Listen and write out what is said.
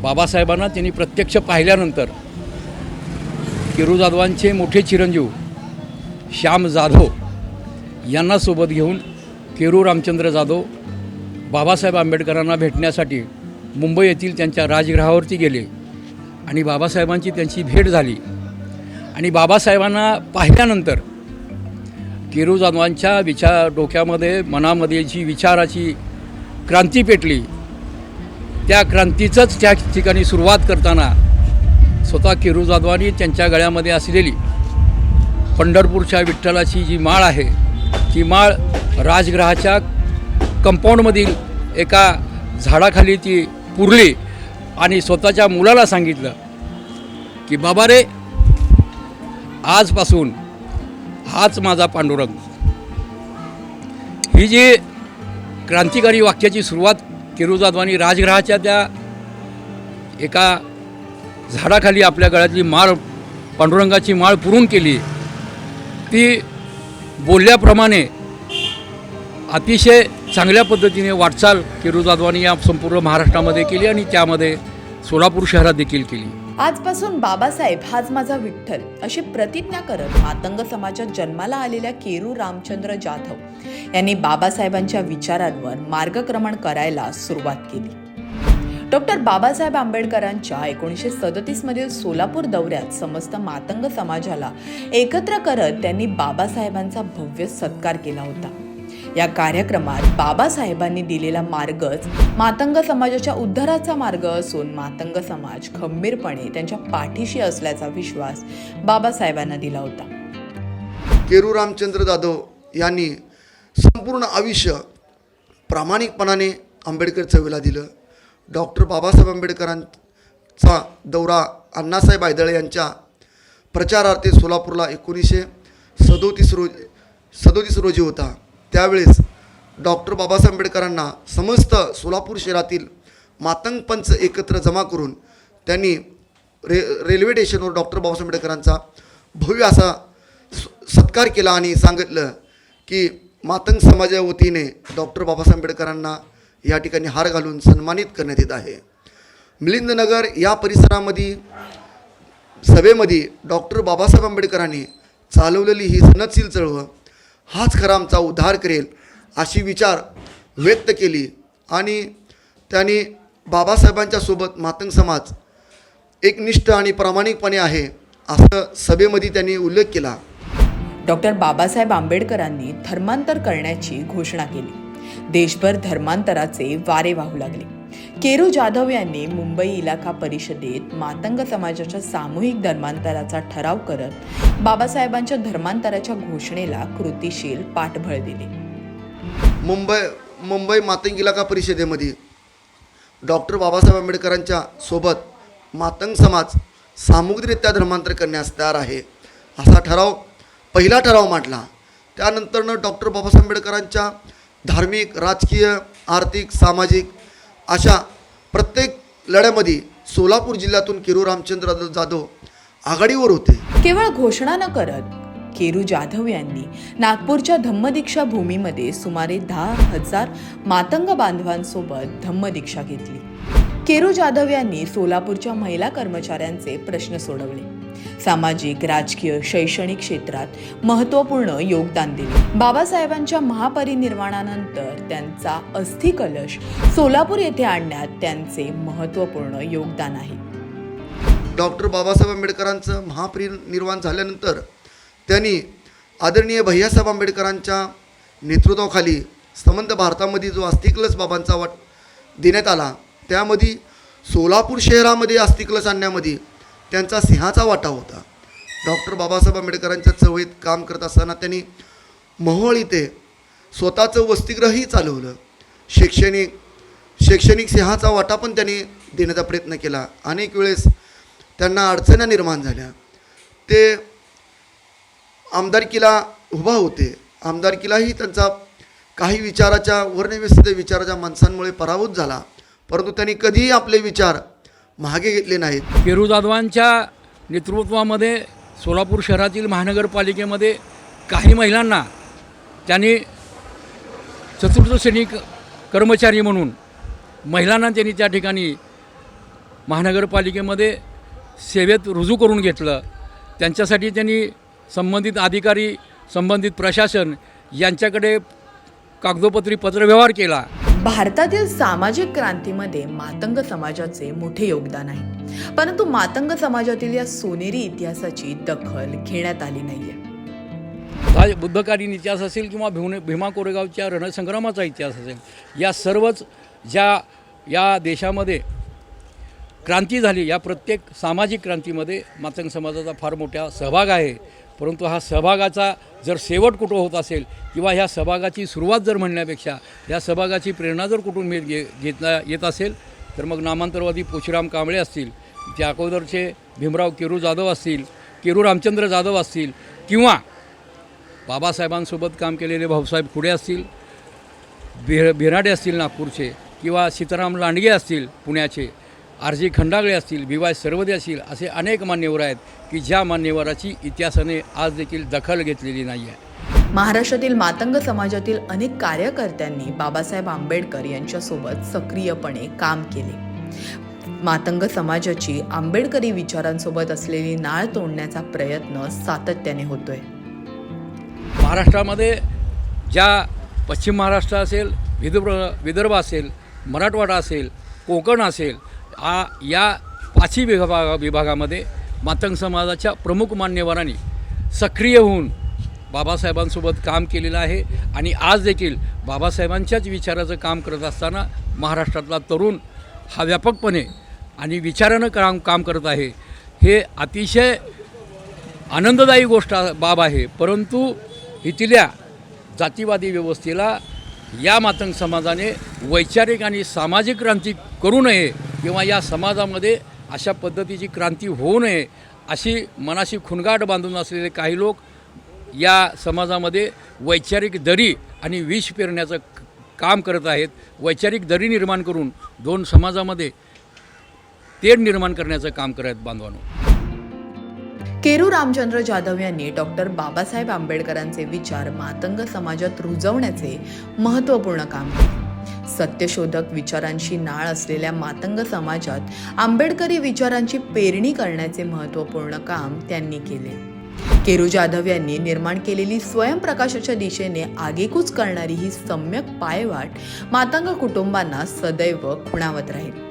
बाबासाहेबांना त्यांनी प्रत्यक्ष पाहिल्यानंतर केरू जाधवांचे मोठे चिरंजीव श्याम जाधव यांना सोबत घेऊन केरू रामचंद्र जाधव बाबासाहेब आंबेडकरांना भेटण्यासाठी मुंबई येथील त्यांच्या राजगृहावरती गेले आणि बाबासाहेबांची त्यांची भेट झाली. आणि बाबासाहेबांना पाहिल्यानंतर केरू जाधवांच्या डोक्यामध्ये मनामध्ये जी विचाराची क्रांती पेटली, त्या क्रांतीचंच त्या ठिकाणी सुरुवात करताना स्वतः केरू जाधवांनी त्यांच्या गळ्यामध्ये असलेली पंढरपूरच्या विठ्ठलाची जी माळ आहे ती माळ राजगृहाच्या कंपाऊंडमधील एका झाडाखाली ती पुरली आणि स्वतःच्या मुलाला सांगितलं की बाबा रे, आजपासून हाच माझा पांडुरंग. ही जी क्रांतिकारी वाक्याची सुरुवात केरू जाधवांनी राजगृहाच्या त्या एका झाडाखाली आपल्या गळ्यातली माळ, पांडुरंगाची माळ पुरून केली. ती बोलल्याप्रमाणे अतिशय चांगल्या पद्धतीने वाटचाल केरू जाधवांनी या संपूर्ण महाराष्ट्रामध्ये केली आणि त्यामध्ये सोलापूर शहरात देखील केली. आजपासून बाबासाहेब हाच माझा विठ्ठल अशी प्रतिज्ञा करत मातंग समाजात जन्माला आलेल्या केरू रामचंद्र जाधव यांनी बाबासाहेबांच्या विचारांवर मार्गक्रमण करायला सुरुवात केली. डॉक्टर बाबासाहेब आंबेडकरांच्या 1937 मधील सोलापूर दौऱ्यात समस्त मातंग समाजाला एकत्र करत त्यांनी बाबासाहेबांचा भव्य सत्कार केला होता. या कार्यक्रमात बाबासाहेबांनी दिलेला मार्गच मातंग समाजाच्या उद्धाराचा मार्ग असून मातंग समाज खंबीरपणे त्यांच्या पाठीशी असल्याचा विश्वास बाबासाहेबांना दिला होता. केरू रामचंद्र जाधव यांनी संपूर्ण आयुष्य प्रामाणिकपणाने आंबेडकर चळवळीला दिलं. डॉक्टर बाबासाहेब आंबेडकरांचा दौरा अण्णासाहेब आयदळे यांच्या प्रचारार्थ सोलापूरला 1937 रोजी होता. त्यावेळेस डॉक्टर बाबासाहेब आंबेडकरांना समस्त सोलापूर शहरातील मातंग पंच एकत्र जमा करून त्यांनी रेल्वे स्टेशनवर डॉक्टर बाबासाहेब आंबेडकरांचा भव्य असा सत्कार केला आणि सांगितलं की मातंग समाजाच्या वतीने डॉक्टर बाबासाहेब आंबेडकरांना या ठिकाणी हार घालून सन्मानित करण्यात येत आहे. मिलिंदनगर या परिसरामध्ये सभेमध्ये डॉक्टर बाबासाहेब आंबेडकरांनी चालवलेली ही सनदशील चळवळ हाच खरा आमचा उद्धार करेल अशी विचार व्यक्त केली आणि त्यांनी बाबासाहेबांच्या सोबत मातंग समाज एकनिष्ठ आणि प्रामाणिकपणे आहे असं सभेमध्ये त्यांनी उल्लेख केला. डॉक्टर बाबासाहेब आंबेडकरांनी धर्मांतर करण्याची घोषणा केली. देशभर धर्मांतराचे वारे वाहू लागले. केरू जाधव यांनी मुंबई इलाका परिषदेत मातंग समाजाच्या सामूहिक धर्मांतराचा ठराव करत बाबासाहेबांच्या धर्मांतराच्या घोषणेला कृतीशील पाठबळ दिले. मुंबई मातंग इलाका परिषदेमध्ये डॉक्टर बाबासाहेब आंबेडकरांच्या सोबत मातंग समाज सामूहिकरित्या धर्मांतर करण्यास तयार आहे असा पहिला ठराव मांडला. त्यानंतरनं डॉक्टर बाबासाहेब आंबेडकरांच्या धार्मिक, राजकीय, आर्थिक, सामाजिक अशा प्रत्येक लढ्यामध्ये सोलापूर जिल्ह्यातून केरू रामचंद्र जाधव आघाडीवर होते. केवळ घोषणा न करत केरू जाधव यांनी नागपूरच्या धम्मदीक्षा भूमीमध्ये सुमारे 10,000 मातंग बांधवांसोबत धम्मदीक्षा घेतली. केरू जाधव यांनी सोलापूरच्या महिला कर्मचाऱ्यांचे प्रश्न सोडवले. सामाजिक, राजकीय, शैक्षणिक क्षेत्रात महत्त्वपूर्ण योगदान दिले. बाबासाहेबांच्या महापरिनिर्वाणानंतर त्यांचा अस्थिकलश सोलापूर येथे आणण्यात त्यांचे महत्त्वपूर्ण योगदान आहे. डॉक्टर बाबासाहेब आंबेडकरांचं महापरिनिर्वाण झाल्यानंतर त्यांनी आदरणीय भैयासाहेब आंबेडकरांच्या नेतृत्वाखाली संबंध भारतामध्ये जो अस्थिकलश बाबांचा देण्यात आला त्यामध्ये सोलापूर शहरामध्ये अस्थिकलश आणण्यामध्ये त्यांचा सिंहाचा वाटा होता. डॉक्टर बाबासाहेब आंबेडकरांच्या चळवळीत काम करत असताना त्यांनी मोहोळ इथे स्वतःचं वसतिगृहही चालवलं. शैक्षणिक सिंहाचा वाटा पण त्यांनी देण्याचा प्रयत्न केला. अनेक वेळेस त्यांना अडचणी निर्माण झाल्या. ते आमदारकीला उभा होते. आमदारकीलाही त्यांचा काही विचाराच्या वर्णव्यवस्थित विचाराच्या माणसांमुळे पराभूत झाला, परंतु त्यांनी कधीही आपले विचार मागे घेतले नाहीत. केरू जाधवांच्या नेतृत्वामध्ये सोलापूर शहरातील महानगरपालिकेमध्ये काही महिलांना त्यांनी चतुर्थ श्रेणी कर्मचारी म्हणून महिलांना त्यांनी त्या ठिकाणी महानगरपालिकेमध्ये सेवेत रुजू करून घेतलं. त्यांच्यासाठी त्यांनी संबंधित अधिकारी, संबंधित प्रशासन यांच्याकडे कागदोपत्री पत्रव्यवहार केला. भारतातील सामाजिक क्रांतीमध्ये मातंग समाजाचे मोठे योगदान आहे, परंतु मातंग समाजातील या सोनेरी इतिहासाची दखल घेण्यात आली नाहीये. हा बुद्धकालीन इतिहास असेल किंवा भीमा कोरेगावच्या रणसंग्रामाचा इतिहास असेल, या सर्वच ज्या या देशामध्ये क्रांती झाली, या प्रत्येक सामाजिक क्रांतीमध्ये मातंग समाजाचा फार मोठा सहभाग आहे. परंतु हा सहभागाचा जर शेवट कुठं होत असेल किंवा ह्या सहभागाची सुरुवात जर म्हणण्यापेक्षा ह्या सहभागाची प्रेरणा जर कुठून घेता येत असेल तर मग नामांतरवादी पोशीराम कांबळे असतील, त्या अगोदरचे भीमराव केरू जाधव असतील, केरू रामचंद्र जाधव असतील, किंवा बाबासाहेबांसोबत काम केलेले भाऊसाहेब खुडे असतील, बिराडे असतील नागपूरचे, किंवा सीताराम लांडगे असतील पुण्याचे, आर.जी. खंडागळे असतील, बी.वाय. सरवदे असतील, असे अनेक मान्यवर आहेत की ज्या मान्यवराची इतिहासाने आज देखील दखल घेतलेली नाही आहे. महाराष्ट्रातील मातंग समाजातील अनेक कार्यकर्त्यांनी बाबासाहेब आंबेडकर यांच्यासोबत सक्रियपणे काम केले. मातंग समाजाची आंबेडकरी विचारांसोबत असलेली नाळ तोडण्याचा प्रयत्न सातत्याने होतोय. महाराष्ट्रामध्ये ज्या पश्चिम महाराष्ट्र असेल, विदर्भ असेल, मराठवाडा असेल, कोकण असेल, या पाचही विभागामध्ये मातंग समाजाच्या प्रमुख मान्यवरांनी सक्रिय होऊन बाबासाहेबांसोबत काम केलेलं आहे. आणि आज देखील बाबासाहेबांच्याच विचाराचं काम करत असताना महाराष्ट्रातला तरुण हा व्यापकपणे आणि विचारानं काम करत आहे. हे अतिशय आनंददायी बाब आहे. परंतु इथल्या जातीवादी व्यवस्थेला या मातंग समाजाने वैचारिक आणि सामाजिक क्रांती करू नये किंवा या समाजामध्ये अशा पद्धतीची क्रांती होऊ नये अशी मनाशी खुणगाठ बांधून असलेले काही लोक या समाजामध्ये वैचारिक दरी आणि विष पेरण्याचं काम करत आहेत. वैचारिक दरी निर्माण करून दोन समाजामध्ये तेढ निर्माण करण्याचं काम करत आहेत बांधवांनो. केरू रामचंद्र जाधव यांनी डॉक्टर बाबासाहेब आंबेडकरांचे विचार मातंग समाजात रुजवण्याचे महत्त्वपूर्ण काम केले. सत्यशोधक विचारांची नाळ असलेल्या मातंग समाजात आंबेडकरी विचारांची पेरणी करण्याचे महत्त्वपूर्ण काम त्यांनी केले. केरू जाधव यांनी निर्माण केलेली स्वयंप्रकाशाच्या दिशेने आगेकूच करणारी ही सम्यक पायवाट मातंग कुटुंबांना सदैव खुणावत राहील.